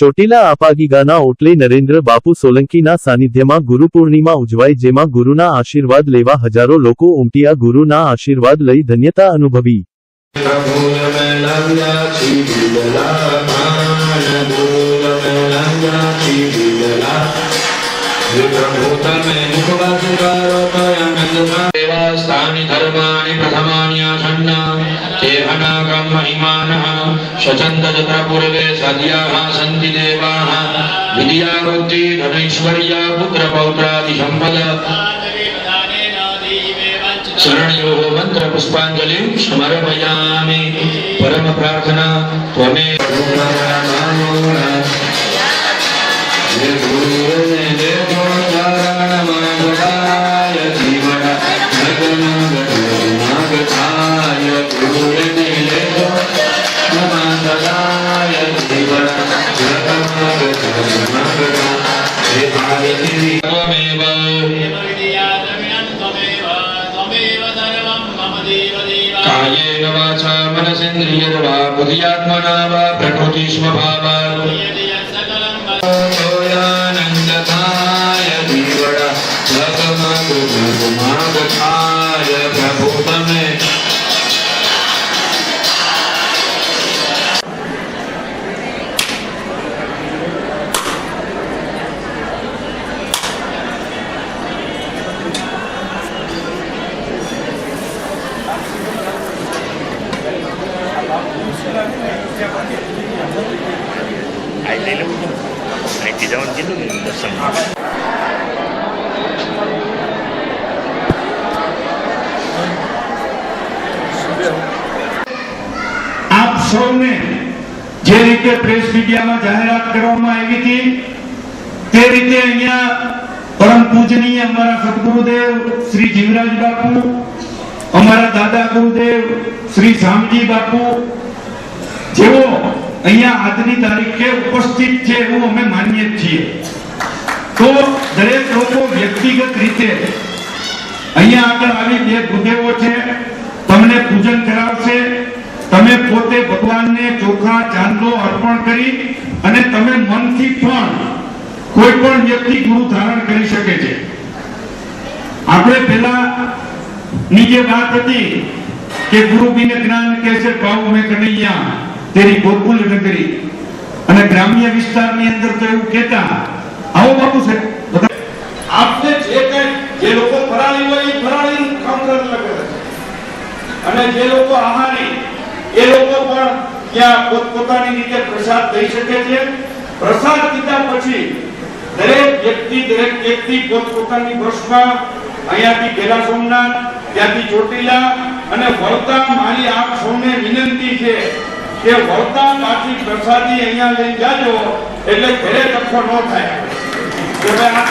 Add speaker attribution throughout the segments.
Speaker 1: ચોટીલા આપાગીગાના ઓટલે નરેન્દ્ર બાપુ સોલંકીના સાનિધ્યમાં ગુરુ પૂર્ણિમા ઉજવાઈ, જેમાં ગુરુના આશીર્વાદ લેવા હજારો લોકો ઉમટ્યા। ગુરુના આશીર્વાદ લઈ ધન્યતા અનુભવી।
Speaker 2: पूर्वे सद्याः सन्ति देवाः विद्यावृत्ति धनैश्वर्या पुत्र पौत्रादि सम्पद शरणयोः मंत्र पुष्पांजलि समर्पयामि। परम प्रार्थना त्वमेव कायेन वाचा मनसेन्द्रियर्वा बुद्ध्यात्मना वा प्रकृति स्वभावात् सोयानन्दताय धीवरा लगमगुरुमागताय प्रभुतमे।
Speaker 3: आप सौने जे रीते प्रेस मीडिया में जाहिरात करवामां आवी थी ते रीते अहींया परम पूजनीय अमारा सद्गुरुदेव श्री जीवराज बापू, अमारा दादा गुरुदेव श्री शामजी बापू जेवो अहींया आजनी तारीखे उपस्थित छे एवुं अमे मानीए छीए। तो दरेक लोको व्यक्तिगत रीते अहींया आगळ आवी बे गुरुदेवो छे, तमने पूजन करावशे। तमे पोते भगवान ने चोखा चांदलो अर्पण करी अने तमे मनथी पण कोई पण व्यक्ति गुरु धारण करी शके छे। आपणे पेला नी जे बात हती के गुरु बिना ज्ञान कैसे पाऊं मैं कन्हैया तेरी गोकुल नगरी, अने ग्राम्य विस्तारनी अंदर तो एवुं कहेता आवो बापू से आपने जे लोको फराळी होय फराळी काम करन लगे अने जे लोको आहारी ए लोको पण क्या पोतपोतानी रीते प्रसाद दई शके छे। प्रसाद कीधा पछी दरेक व्यक्ति पोतपोतानी बसमां अहींयाथी गेला सोमनाथ त्याथी ચોટીલા અને વળતા મારી આપ સૌને વિનંતી છે કે વળતા પાછી પ્રસાદી અહીંયા લઈ જાજો એટલે ઘરે કખો ન થાય। હવે આ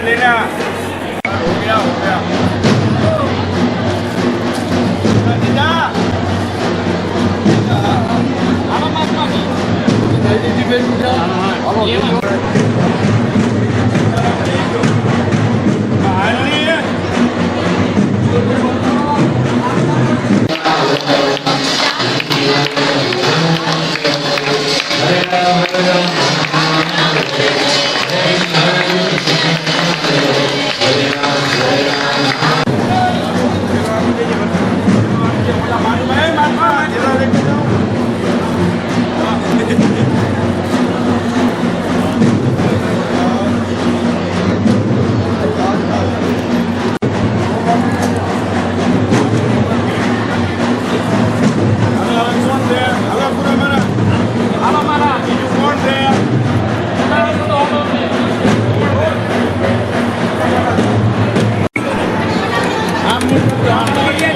Speaker 3: लेना हो गया
Speaker 4: છે